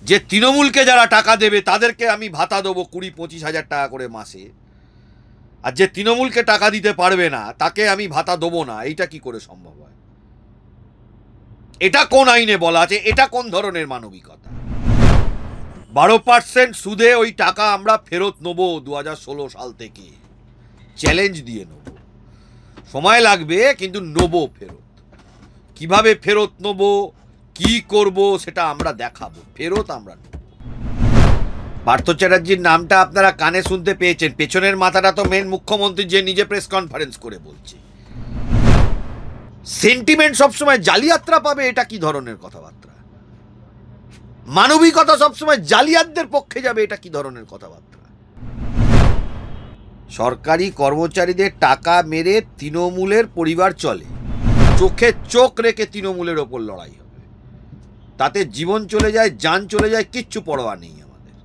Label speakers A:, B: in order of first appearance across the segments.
A: যে তৃণমূলকে যারা টাকা দেবে তাদেরকে আমি ভাতা দেবো 20-25 হাজার টাকা করে মাসে, আর যে তৃণমূলকে টাকা দিতে পারবে না তাকে আমি ভাতা দেবো না, এইটা কি করে সম্ভব হয়? এটা কোন আইনে বলা আছে? এটা কোন ধরনের মানবিকতা? 12% সুদে ওই টাকা আমরা ফেরত নেবো 2016 সাল থেকে, চ্যালেঞ্জ দিয়ে নেব। সময় লাগবে কিন্তু নেবো ফেরত। কিভাবে ফেরত নেবো, কি করব সেটা আমরা দেখাবো, ফেরত আমরা নেব। পার্থ চ্যাটার্জির নামটা আপনারা কানে শুনতে পেয়েছেন, পেছনের মাথাটা তো মেন মুখ্যমন্ত্রী, যে নিজে প্রেস কনফারেন্স করে বলছে। সেন্টিমেন্ট সবসময় জালিয়াতরা পাবে, এটা কি ধরনের কথাবার্তা? মানবিকতা সবসময় জালিয়াতদের পক্ষে যাবে, এটা কি ধরনের কথাবার্তা? সরকারি কর্মচারীদের টাকা মেরে তৃণমূলের পরিবার চলে, চোখে চোখ রেখে তৃণমূলের ওপর লড়াই হবে, তাতে জীবন চলে যায়, জান চলে যায়, কিচ্ছু পরোয়া নেই আমাদের।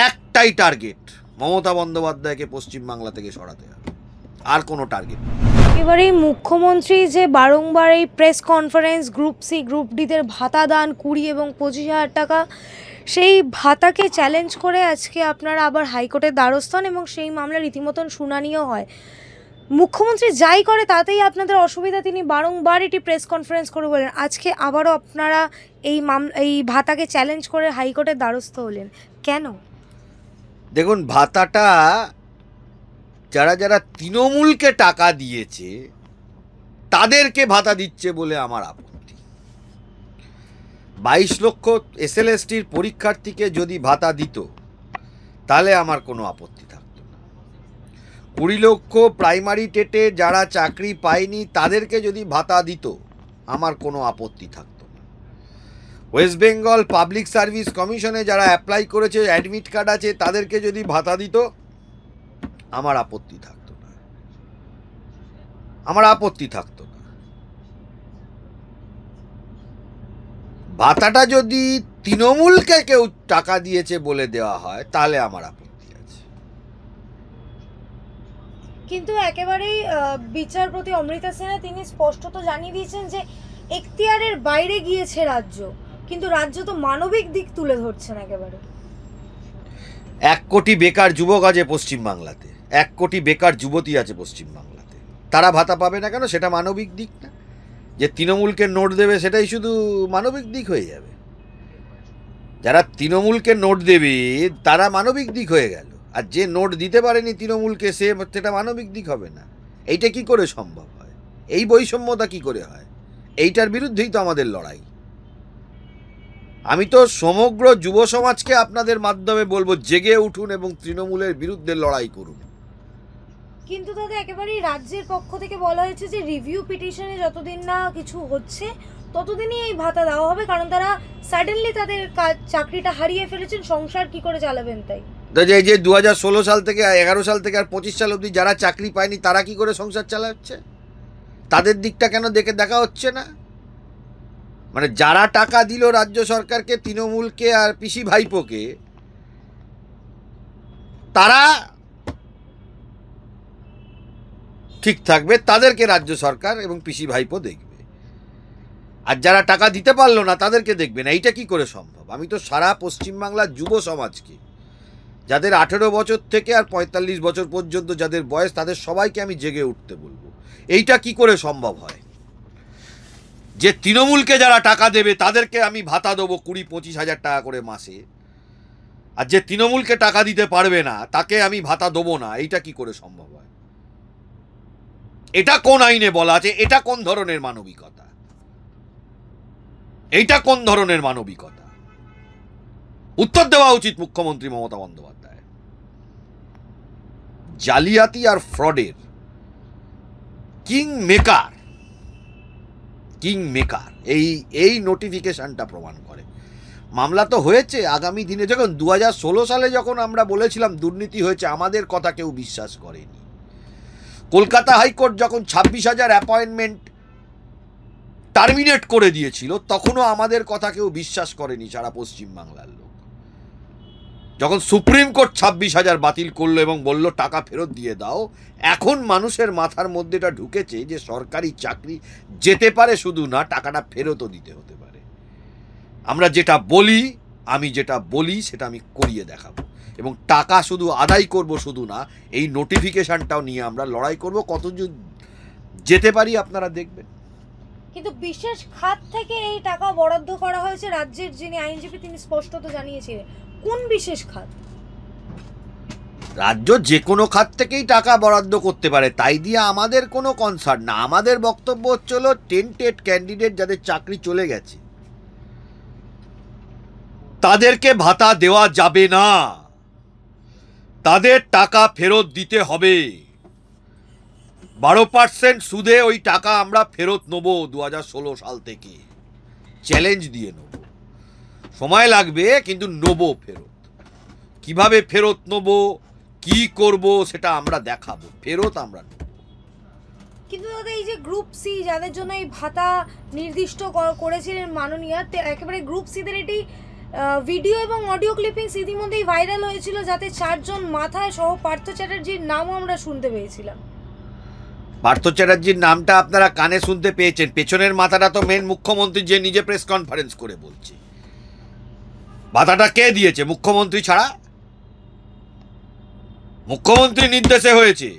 A: একটাই টার্গেট, মমতা বন্দ্যোপাধ্যায়কে পশ্চিমবাংলা থেকে সরাতে হবে, আর কোনো টার্গেট নেই।
B: এবারে মুখ্যমন্ত্রী যে বারংবার এই press conference, group C group ডিদের ভাতা দান 20 এবং 25 হাজার টাকা, সেই ভাতাকে চ্যালেঞ্জ করে আজকে আপনারা আবার হাইকোর্টের দ্বারস্থ হন এবং সেই মামলা রীতিমতন শুনানিও হয়। মুখ্যমন্ত্রী যাই করে তাতেই আপনাদের অসুবিধা, তিনি বারংবার এটি প্রেস কনফারেন্স করে বলেন। আজকে আবারও আপনারা এই ভাতাকে চ্যালেঞ্জ করে হাইকোর্টের দ্বারস্থ হলেন, কেন?
A: দেখুন, ভাতাটা যারা যারা তৃণমূলকে টাকা দিয়েছে তাদেরকে ভাতা দিচ্ছে বলে আমার আপত্তি। 22 লক্ষ SLSTর পরীক্ষার্থীকে যদি ভাতা দিত তাহলে আমার কোনো আপত্তি থাকতো না। 20 লক্ষ প্রাইমারি টেটে যারা চাকরি পায়নি তাদেরকে যদি ভাতা দিত আমার কোনো আপত্তি থাকতো না। ওয়েস্ট বেঙ্গল পাবলিক সার্ভিস কমিশনে যারা অ্যাপ্লাই করেছে, অ্যাডমিট কার্ড আছে, তাদেরকে যদি ভাতা দিত আমার আপত্তি থাকতো না, আমার আপত্তি থাকতো না। ভাতাটা যদি তৃণমূলকে কেউ টাকা দিয়েছে বলে দেওয়া হয় তাহলে আমার আপত্তি আছে।
B: কিন্তু একেবারেই বিচারপতি অমৃতা সিনহা তিনি স্পষ্টত জানিয়ে দিয়েছেন যে এখতিয়ারের বাইরে গিয়েছে রাজ্য, কিন্তু রাজ্য তো মানবিক দিক তুলে ধরছেন একেবারে।
A: 1 কোটি বেকার যুবক আছে পশ্চিমবাংলাতে, 1 কোটি বেকার যুবতী আছে পশ্চিমবাংলাতে, তারা ভাতা পাবে না কেন? সেটা মানবিক দিক না? যে তৃণমূলকে নোট দেবে সেটাই শুধু মানবিক দিক হয়ে যাবে? যারা তৃণমূলকে নোট দেবে তারা মানবিক দিক হয়ে গেল, আর যে নোট দিতে পারেনি তৃণমূলকে সেটা মানবিক দিক হবে না? এইটা কি করে সম্ভব হয়? এই বৈষম্যতা কি করে হয়? এইটার বিরুদ্ধেই তো আমাদের লড়াই। আমি তো সমগ্র যুব সমাজকে আপনাদের মাধ্যমে বলবো, জেগে উঠুন এবং তৃণমূলের বিরুদ্ধে লড়াই করুন।
B: কিন্তু দাদা একেবারেই রাজ্যের পক্ষ থেকে বলা হয়েছে যে রিভিউ পিটিশনে যতদিন না কিছু হচ্ছে ততদিনই এই ভাতা দেওয়া হবে, কারণ তারা সাডেনলি তাদের চাকরিটা হারিয়ে ফেলেছেন, সংসার কি করে চালাবেন তাই।
A: এই যে 2016 সাল থেকে 11 সাল থেকে আর 25 সাল অবধি যারা চাকরি পায়নি তারা কি করে সংসার চালাচ্ছে? তাদের দিকটা কেন দেখা হচ্ছে না? মানে যারা টাকা দিল রাজ্য সরকারকে, তৃণমূলকে আর পিসি ভাইপোকে, তারা ঠিক থাকবে, তাদেরকে রাজ্য সরকার এবং পিসি ভাইপো দেখবে, আর যারা টাকা দিতে পারলো না তাদেরকে দেখবে না। এইটা কি করে সম্ভব? আমি তো সারা পশ্চিমবাংলার যুব সমাজকে, যাদের 18 বছর থেকে আর 45 বছর পর্যন্ত যাদের বয়স, তাদের সবাইকে আমি জেগে উঠতে বলবো, এইটা কি করে সম্ভব হয় যে তৃণমূলকে যারা টাকা দেবে তাদেরকে আমি ভাতা দেবো 20-25 হাজার টাকা করে মাসে, আর যে তৃণমূলকে টাকা দিতে পারবে না তাকে আমি ভাতা দেবো না? এইটা কি করে সম্ভব হয়? এটা কোন আইনে বলা আছে? এটা কোন ধরনের মানবিকতা? এইটা কোন ধরনের মানবিকতা? উত্তর দেওয়া উচিত মুখ্যমন্ত্রী মমতা বন্দ্যোপাধ্যায়। জালিয়াতি আর ফ্রডের কিং মেকার এই নোটিফিকেশনটা প্রমাণ করে। মামলা তো হয়েছে, আগামী দিনে যখন 2016 সালে যখন আমরা বলেছিলাম দুর্নীতি হয়েছে, আমাদের কথা কেউ বিশ্বাস করেনি। কলকাতা হাইকোর্ট যখন 26,000 অ্যাপয়েন্টমেন্ট টার্মিনেট করে দিয়েছিল তখনও আমাদের কথা কেউ বিশ্বাস করেনি সারা পশ্চিমবাংলার লোক। যখন সুপ্রিম কোর্ট 26,000 বাতিল করলো এবং বলল টাকা ফেরত দিয়ে দাও, এখন মানুষের মাথার মধ্যে এটা ঢুকেছে যে সরকারি চাকরি যেতে পারে, শুধু না টাকাটা ফেরতও দিতে হতে পারে। আমরা যেটা বলি, আমি যেটা বলি সেটা আমি করিয়ে দেখাবো, এবং টাকা শুধু আদায় করব শুধু না, এই নোটিফিকেশনটাও নিয়ে আমরা লড়াই করব, কতদূর যেতে পারি আপনারা দেখবেন।
B: কিন্তু বিশেষ খাত থেকে এই টাকা বরাদ্দ করা হয়েছে রাজ্যের যিনি আইনজীবী তিনি স্পষ্টত জানিয়েছিলেন। কোন বিশেষ খাত?
A: রাজ্য যে কোনো খাত থেকেই টাকা বরাদ্দ করতে পারে, তাই দিয়ে আমাদের কোনো কনসার্ন না। আমাদের বক্তব্য হচ্ছিল টেন্টেড ক্যান্ডিডেট যাদের চাকরি চলে গেছে তাদেরকে ভাতা দেওয়া যাবে না, তাদের টাকা ফেরত দিতে হবে। 12% সুদে ওই টাকা আমরা ফেরত নেব 2016 সাল থেকে, চ্যালেঞ্জ দিয়ে নেব। সময় লাগবে কিন্তু নেব ফেরত। কিভাবে ফেরত নেব, কি করব সেটা আমরা দেখাবো, ফেরত আমরা নেব।
B: কিন্তু দাদা এই যে গ্রুপ সি যাদের জন্য এই ভাতা নির্দিষ্ট করেছিলেন মাননীয়, একেবারে গ্রুপ সিদের এটি ভিডিও এবং অডিও ক্লিপিংস ইতিমধ্যেই ভাইরাল হয়েছিল, যাতে 4 জন মাথায় সহ পার্থ চ্যাটার্জির নামও আমরা শুনতে পেয়েছিলাম।
A: পার্থ চ্যাটার্জির নামটা আপনারা কানে শুনতে পেয়েছেন, পেছনের মাথাটা তো মেন মুখ্যমন্ত্রী, যে নিজে প্রেস কনফারেন্স করে বলছে। ভাতাটা কে দিয়েছে? মুখ্যমন্ত্রী ছাড়া? মুখ্যমন্ত্রী নির্দেশে হয়েছে।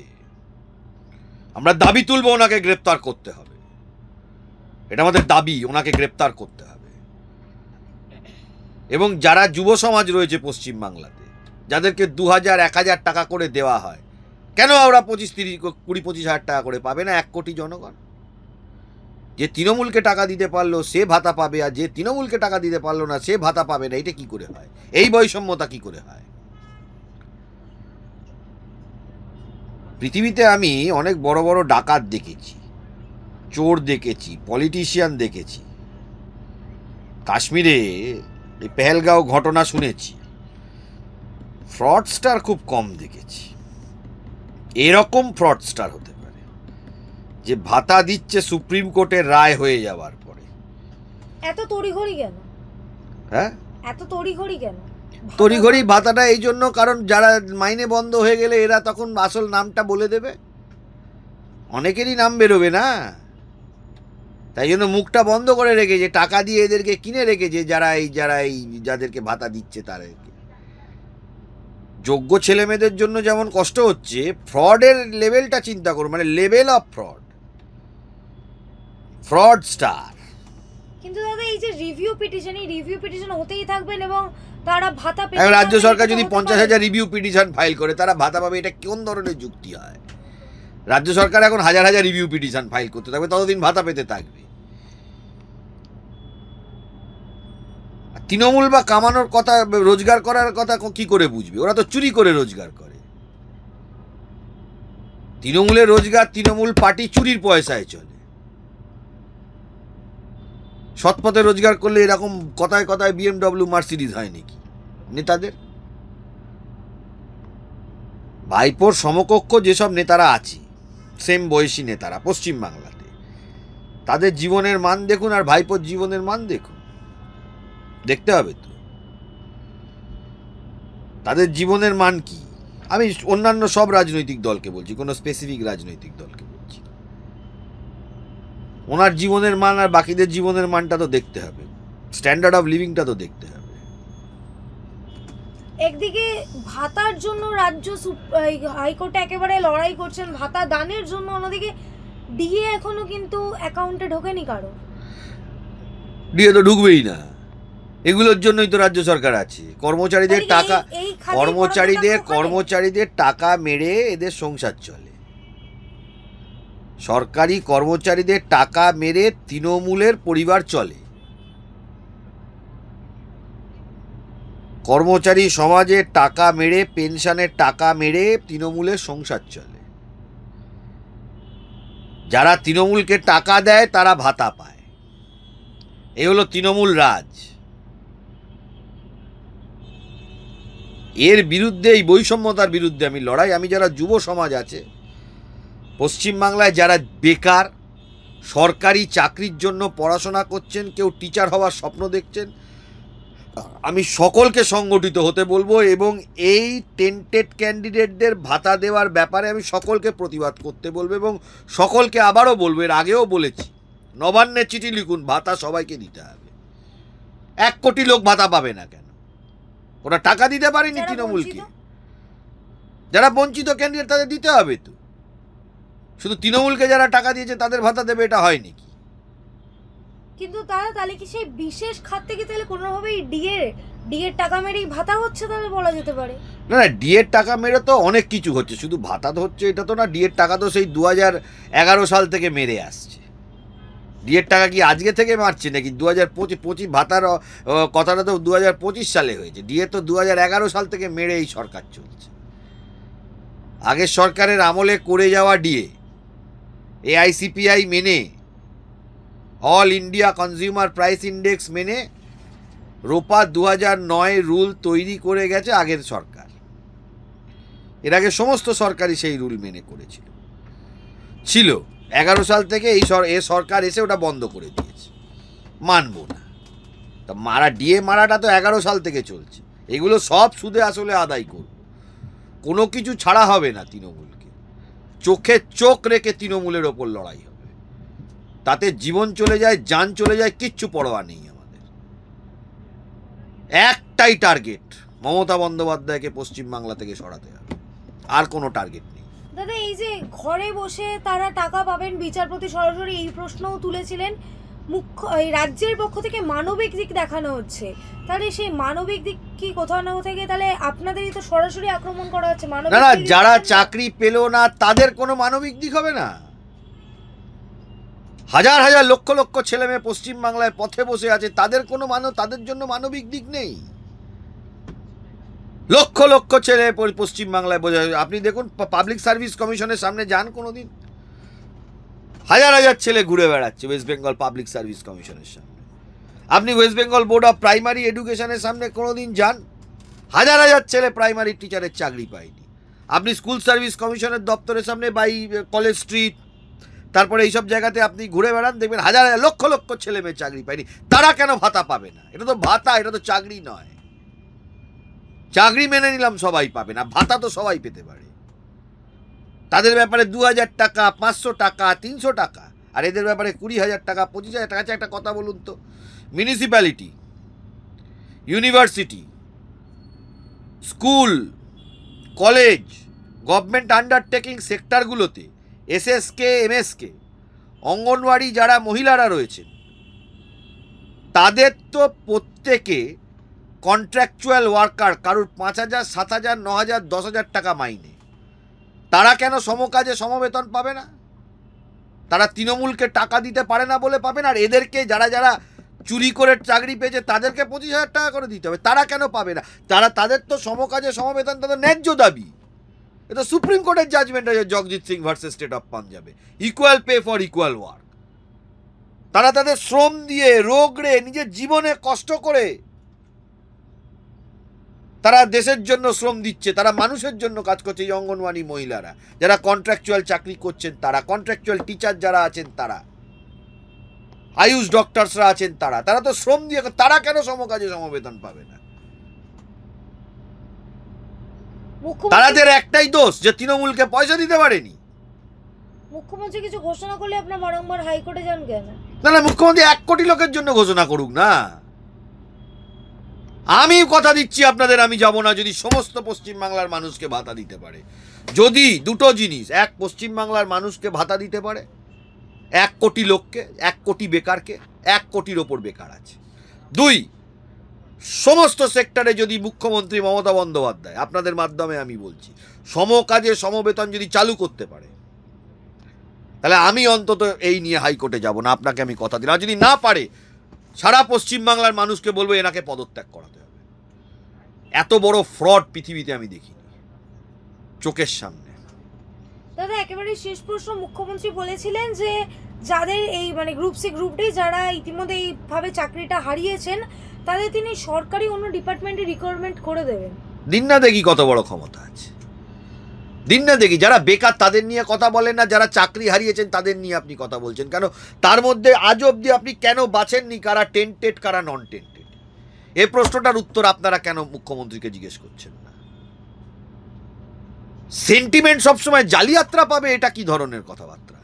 A: আমরা দাবি তুলব ওনাকে গ্রেপ্তার করতে হবে, এটা আমাদের দাবি, ওনাকে গ্রেপ্তার করতে হবে। এবং যারা যুব সমাজ রয়েছে পশ্চিমবাংলাতে, যাদেরকে 2000 1000 টাকা করে দেওয়া হয়, কেন ওরা 20-30-20-25 হাজার টাকা করে পাবে না? 1 কোটি জনগণ। যে তৃণমূলকে টাকা দিতে পারলো সে ভাতা পাবে, আর যে তৃণমূলকে টাকা দিতে পারলো না সে ভাতা পাবে না। এটা কি করে হয়? এই বৈষম্যতা কি করে হয়? পৃথিবীতে আমি অনেক বড় বড় ডাকাত দেখেছি, চোর দেখেছি, পলিটিশিয়ান দেখেছি। কাশ্মীরে এই পেহেলগাঁও ঘটনা শুনেছি, ফ্রডস্টার খুব কম দেখেছি। এরকম ফ্রডস্টার হতে পারে যে ভাতা দিচ্ছে সুপ্রিম কোর্টের রায় হয়ে যাওয়ার পরে।
B: এত তড়িঘড়ি কেন?
A: হ্যাঁ,
B: এত তড়িঘড়ি কেন?
A: তড়িঘড়ি ভাতাটা এই জন্য, কারণ যারা মাইনে বন্ধ হয়ে গেলে এরা তখন আসল নামটা বলে দেবে, অনেকেরই নাম বেরোবে না, তাই জন্য মুখটা বন্ধ করে রেখেছে, টাকা দিয়ে এদেরকে কিনে রেখেছে, যাদেরকে ভাতা দিচ্ছে তাদেরকে। যোগ্য ছেলে মেয়েদের জন্য যেমন কষ্ট হচ্ছে, ফ্রডের লেভেলটা চিন্তা করুন, মানে লেভেল অফ ফ্রড স্টার।
B: কিন্তু দাদা এই যে রিভিউ পিটিশন হতেই থাকবেন এবং তারা ভাতা পেতে,
A: রাজ্য সরকার যদি 50,000 রিভিউ পিটিশন ফাইল করে তারা ভাতা পাবে, এটা কোন ধরনের যুক্তি হয়? রাজ্য সরকার এখন হাজার হাজার রিভিউ পিটিশন ফাইল করতে থাকবে, ততদিন ভাতা পেতে থাকবে। তৃণমূল বা কামানোর কথা, রোজগার করার কথা কি করে বুঝবে? ওরা তো চুরি করে রোজগার করে। তৃণমূলের রোজগার, তৃণমূল পার্টি চুরির পয়সায় চলে। সৎপথে রোজগার করলে এরকম কথায় কথায় BMW মার্সিডিজ হয় নাকি নেতাদের? ভাইপোর সমকক্ষ যেসব নেতারা আছে, সেম বয়সী নেতারা পশ্চিমবাংলাতে, তাদের জীবনের মান দেখুন আর ভাইপোর জীবনের মান দেখুন, দেখতে হবে তো তাদের জীবনের মান কি। আমি অন্যান্য সব রাজনৈতিক দলকে বলছি, কোনো স্পেসিফিক রাজনৈতিক দলকে বলছি। ওনার জীবনের মান আর বাকিদের জীবনের মানটা তো দেখতে হবে, স্ট্যান্ডার্ড অফ লিভিংটা তো দেখতে হবে।
B: একদিকে ভাতার জন্য রাজ্য হাইকোর্টে একেবারে লড়াই করছেন ভাতা দানের জন্য, অন্যদিকে ডিএ এখনো কিন্তু অ্যাকাউন্টে ঢোকেনি কারো।
A: ডিএ তো ঢুকবেই না, এগুলোর জন্যই তো রাজ্য সরকার আছে। কর্মচারীদের টাকা, কর্মচারীদের টাকা মেরে এদের সংসার চলে। সরকারি কর্মচারীদের টাকা মেরে তৃণমূলের পরিবার চলে। কর্মচারী সমাজের টাকা মেরে, পেনশনের টাকা মেরে তৃণমূলের সংসার চলে। যারা তৃণমূলকে টাকা দেয় তারা ভাতা পায়। এই হলো তৃণমূল রাজ। এর বিরুদ্ধে, এই বৈষম্যতার বিরুদ্ধে আমি লড়াই। আমি যারা যুব সমাজ আছে পশ্চিমবাংলায়, যারা বেকার, সরকারি চাকরির জন্য পড়াশোনা করছেন, কেউ টিচার হওয়ার স্বপ্ন দেখছেন, আমি সকলকে সংগঠিত হতে বলবো এবং এই টেন্টেড ক্যান্ডিডেটদের ভাতা দেওয়ার ব্যাপারে আমি সকলকে প্রতিবাদ করতে বলবো। এবং সকলকে আবারও বলবো, এর আগেও বলেছি, নবান্নের চিঠি লিখুন, ভাতা সবাইকে দিতে হবে। 1 কোটি লোক ভাতা পাবে না কেন? ওরা টাকা দিতে পারেনি
B: যারা
A: তৃণমূলকে।
B: বঞ্চিত?
A: যারা বঞ্চিত ক্যান্ডিডেট তাদের দিতে হবে তো। শুধু তৃণমূলকে যারা টাকা দিয়েছে তাদের ভাতা দেবে এটা হয় নাকি?
B: কিন্তু তারা তাহলে কি সেই বিশেষ খাত থেকে তাহলে কোনোভাবেই ডিএর টাকা মেরেই ভাতা হচ্ছে তাহলে বলা যেতে পারে?
A: না না, ডিএর টাকা মেরে তো অনেক কিছু হচ্ছে, শুধু ভাতা তো হচ্ছে এটা তো না। ডিএর টাকা তো সেই 2011 সাল থেকে মেরে আসছে। ডিএর টাকা কি আজকে থেকে মারছে নাকি? 2025 ভাতার কথাটা তো 2025 সালে হয়েছে। ডিএ তো 2011 সাল থেকে মেরে এই সরকার চলছে। আগের সরকারের আমলে করে যাওয়া ডিএ এআইসিপিআই মেনে, all India consumer price index মেনে রোপা 2009 রুল তৈরি করে গেছে আগের সরকার। এর আগে সমস্ত সরকারই সেই রুল মেনে করেছিল। 11 সাল থেকে এই সরকার এসে ওটা বন্ধ করে দিয়েছে, মানব না। তা ডিএ মারাটা তো 11 সাল থেকে চলছে। এগুলো সব সুদে আসলে আদায় করব, কোনো কিছু ছাড়া হবে না তৃণমূলকে। চোখে চোখ রেখে তৃণমূলের ওপর লড়াই হবে, তাতে জীবন চলে যায়, জান চলে যায়, কিচ্ছু পরোয়া নেই আমাদের। একটাই টার্গেট, মমতা বন্দ্যোপাধ্যায়কে পশ্চিমবাংলা থেকে সরাতে হবে, আর কোনো টার্গেট নেই।
B: দাদা, এই যে ঘরে বসে তারা টাকা পাবেন, বিচারপতি সরাসরি এই প্রশ্নও তুলেছিলেন। এই রাজ্যের পক্ষ থেকে মানবিক দিক দেখানো হচ্ছে, তাহলে সেই মানবিক দিক কি কোথাও না কোথাও গিয়ে তাহলে আপনাদেরই তো সরাসরি আক্রমণ করা হচ্ছে?
A: না না, যারা চাকরি পেল না তাদের কোনো মানবিক দিক হবে না? হাজার হাজার লক্ষ লক্ষ ছেলে মেয়ে পশ্চিমবাংলায় পথে বসে আছে, তাদের জন্য মানবিক দিক নেই? লক্ষ লক্ষ ছেলে পশ্চিমবাংলায় বোঝা। আপনি দেখুন, পাবলিক সার্ভিস কমিশনের সামনে যান কোনোদিন, হাজার হাজার ছেলে ঘুরে বেড়াচ্ছে ওয়েস্ট বেঙ্গল পাবলিক সার্ভিস কমিশনের সামনে। আপনি West Bengal board of primary এডুকেশনের সামনে কোনোদিন যান, হাজার হাজার ছেলে প্রাইমারি টিচারের চাকরি পায়নি। আপনি স্কুল সার্ভিস কমিশনের দপ্তরের সামনে বাই কলেজ স্ট্রিট, তারপরে এইসব জায়গাতে আপনি ঘুরে বেড়ান, দেখবেন হাজার হাজার লক্ষ লক্ষ ছেলে মেয়ে চাকরি পায়নি। তারা কেন ভাতা পাবে না? এটা তো ভাতা, এটা তো চাকরি নয়। চাকরি মেনে নিলাম সবাই পাবে না, ভাতা তো সবাই পেতে পারে। তাদের ব্যাপারে 2000 টাকা, 500 টাকা, 300 টাকা, আর এদের ব্যাপারে 20,000 টাকা, 25,000 টাকা। একটা কথা বলুন তো, municipality, university, school, college, government undertaking সেক্টরগুলোতে এসএসকে, এমএসকে, অঙ্গনওয়াড়ি যারা মহিলারা রয়েছেন, তাদের তো প্রত্যেকে কন্ট্রাকচুয়াল ওয়ার্কার, কারুর 5,000, 7,000, 9,000, 10,000 টাকা মাইনে। তারা কেন সমকাজে সমবেতন পাবে না? তারা তৃণমূলকে টাকা দিতে পারে না বলে পাবে না, আর এদেরকে যারা যারা চুরি করে চাকরি পেয়েছে তাদেরকে 25,000 টাকা করে দিতে হবে। তারা কেন পাবে না? তাদের তো সমকাজে সমবেতন তাদের ন্যায্য দাবি। এটা সুপ্রিম কোর্টের জাজমেন্ট আছে, Jagjit Singh versus state of পাঞ্জাবে, equal pay for equal work. তারা তাদের শ্রম দিয়ে, রোগড়ে, নিজের জীবনে কষ্ট করে তারা দেশের জন্য শ্রম দিচ্ছে, তারা মানুষের জন্য কাজ করছে। এই অঙ্গনওয়াড়ি মহিলারা যারা কন্ট্রাকচুয়াল চাকরি করছেন, তারা কন্ট্রাকচুয়াল টিচার যারা আছেন, তারা আয়ুষ ডক্টরসরা আছেন, তারা তো শ্রম দিয়ে, তারা কেন সমকাজে সমবেতন পাবে না? তাদের একটাই দোষ যে তৃণমূলকে পয়সা দিতে পারেনি।
B: মুখ্যমন্ত্রী কিছু ঘোষণা করলে আপনার বারংবার হাইকোর্টে যান কেন?
A: না না, মুখ্যমন্ত্রী 1 কোটি লোকের জন্য ঘোষণা করুক না। আমি কথা দিচ্ছি আপনাদের, আমি যাব না যদি সমস্ত পশ্চিমবাংলার মানুষকে ভাতা দিতে পারে। যদি দুটো জিনিস, এক, পশ্চিমবাংলার মানুষকে ভাতা দিতে পারে, 1 কোটি লোককে, 1 কোটি বেকারকে, 1 কোটির ওপর বেকার আছে। 2, সমস্ত সেক্টরে যদি মুখ্যমন্ত্রী মমতা বন্দ্যোপাধ্যায়, আপনাদের মাধ্যমে আমি বলছি, সমকাজে সমবেতন যদি চালু করতে পারে, তাহলে আমি অন্তত এই নিয়ে হাইকোর্টে যাব না, আপনাকে আমি কথা দিলাম। যদি না পারে, সারা পশ্চিমবাংলার মানুষকে বলবো এনাকে পদত্যাগ করাতে হবে। এত বড় ফ্রড পৃথিবীতে আমি দেখিনি চোখের সামনে।
B: দাদা, একেবারে শেষ প্রশ্ন, মুখ্যমন্ত্রী বলেছিলেন যে যাদের এই গ্রুপ সি গ্রুপ ডি যারা ইতিমধ্যে এইভাবে চাকরিটা হারিয়েছেন, তাদের তিনি সরকারি অন্য ডিপার্টমেন্টে রিক্রুটমেন্ট করে দেবেন।
A: দিন না দেখি কত বড় ক্ষমতা আছে, দিন না দেখি। যারা বেকার তাদের নিয়ে কথা বলেন না, যারা চাকরি হারিয়েছেন তাদের নিয়ে আপনি কথা বলছেন কেন? তার মধ্যে আজ অবধি আপনি কেন বাছেননি কারা টেন্টেড কারা নন টেন্টেড? এই প্রশ্নটার উত্তর আপনারা কেন মুখ্যমন্ত্রীকে জিজ্ঞেস করছেন না? সেন্টিমেন্ট সবসময় জালিয়াতরা পাবে, এটা কি ধরনের কথাবার্তা?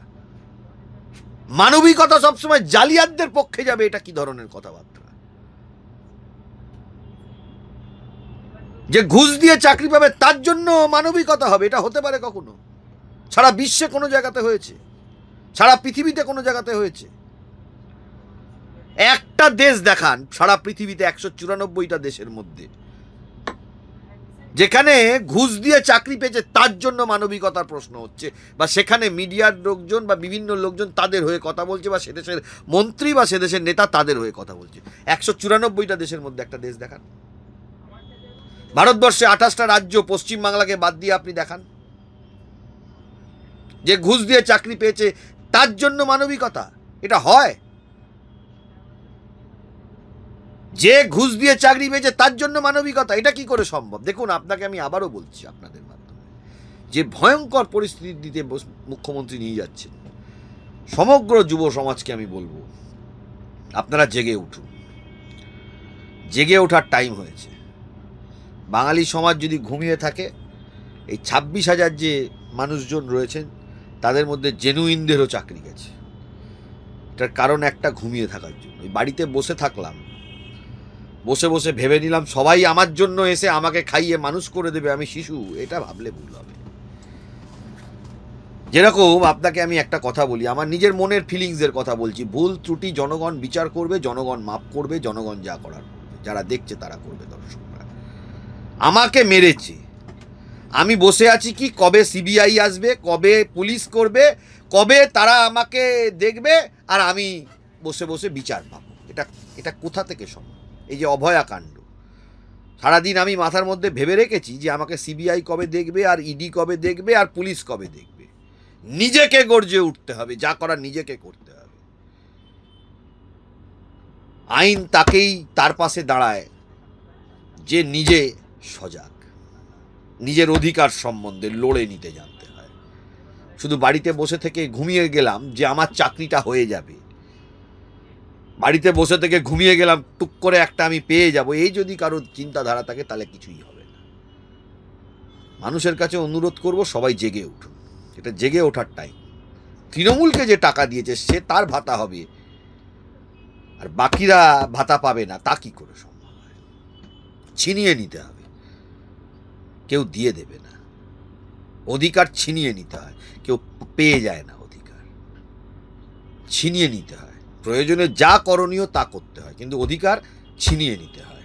A: মানবিকতা সবসময় জালিয়াতদের পক্ষে যাবে, এটা কি ধরনের কথাবার্তা? যে ঘুষ দিয়ে চাকরি পাবে তার জন্য মানবিকতা হবে, এটা হতে পারে কখনো? সারা বিশ্বে কোনো জায়গাতে হয়েছে, সারা পৃথিবীতে কোনো জায়গাতে হয়েছে? একটা দেশ দেখান সারা পৃথিবীতে 194টা দেশের মধ্যে যেখানে ঘুষ দিয়ে চাকরি পেয়েছে তার জন্য মানবিকতার প্রশ্ন হচ্ছে, বা সেখানে মিডিয়ার লোকজন বা বিভিন্ন লোকজন তাদের হয়ে কথা বলছে, বা সে দেশের মন্ত্রী বা সে দেশের নেতা তাদের হয়ে কথা বলছে। 194টা দেশের মধ্যে একটা দেশ দেখান। ভারতবর্ষে 28টা রাজ্য, পশ্চিমবাংলাকে বাদ দিয়ে আপনি দেখান, যে ঘুষ দিয়ে চাকরি পেয়েছে তার জন্য মানবিকতা। এটা হয়? যে ঘুষ দিয়ে চাকরি পেয়েছে তার জন্য মানবিকতা, এটা কি করে সম্ভব? দেখুন, আপনাকে আমি আবারও বলছি আপনাদের মাধ্যমে, যে ভয়ঙ্কর পরিস্থিতির দিকে মুখ্যমন্ত্রী নিয়ে যাচ্ছেন, সমগ্র যুব সমাজকে আমি বলবো, আপনারা জেগে উঠুন। জেগে ওঠার টাইম হয়েছে। বাঙালি সমাজ যদি ঘুমিয়ে থাকে, এই 26,000 যে মানুষজন রয়েছেন তাদের মধ্যে জেনুইনদেরও চাকরি গেছে। এটার কারণ একটা, ঘুমিয়ে থাকার জন্য। এই বাড়িতে বসে থাকলাম, বসে বসে ভেবে নিলাম সবাই আমার জন্য এসে আমাকে খাইয়ে মানুষ করে দেবে, আমি শিশু, এটা ভাবলে ভুল হবে। যেরকম আপনাকে আমি একটা কথা বলি, আমার নিজের মনের ফিলিংসের কথা বলছি, ভুল ত্রুটি জনগণ বিচার করবে, জনগণ মাপ করবে, জনগণ যা করার করবে, যারা দেখছে তারা করবে। দর্শকরা আমাকে মেরেছে, আমি বসে আছি কি কবে সিবিআই আসবে, কবে পুলিশ করবে, কবে তারা আমাকে দেখবে আর আমি বসে বসে বিচার পাবো। এটা কোথা থেকে সম্ভব? এই যে অভয়াকাণ্ড, সারাদিন আমি মাথার মধ্যে ভেবে রেখেছি যে আমাকে সিবিআই কবে দেখবে, আর ইডি কবে দেখবে, আর পুলিশ কবে দেখবে। নিজেকে গর্জে উঠতে হবে, যা করার নিজেকে করতে হবে। আইন তাকেই তার পাশে দাঁড়ায় যে নিজে সজাগ, নিজের অধিকার সম্বন্ধে লড়ে নিতে জানতে হয়। শুধু বাড়িতে বসে থেকে ঘুমিয়ে গেলাম যে আমার চাকরিটা হয়ে যাবে, বাড়িতে বসে থেকে ঘুমিয়ে গেলাম টুক করে একটা আমি পেয়ে যাব, এই যদি কারোর চিন্তাধারা থাকে তাহলে কিছুই হবে না। মানুষের কাছে অনুরোধ করব, সবাই জেগে উঠুন। এটা জেগে ওঠার টাইম। তৃণমূলকে যে টাকা দিয়েছে সে তার ভাতা হবে, আর বাকিরা ভাতা পাবে না, তা কি করে সম্ভব হয়? ছিনিয়ে নিতে হবে, কেউ দিয়ে দেবে না। অধিকার ছিনিয়ে নিতে হয়, কেউ পেয়ে যায় না। অধিকার ছিনিয়ে নিতে হয়, প্রয়োজনে যা করণীয় তা করতে হয়, কিন্তু অধিকার ছিনিয়ে নিতে হয়।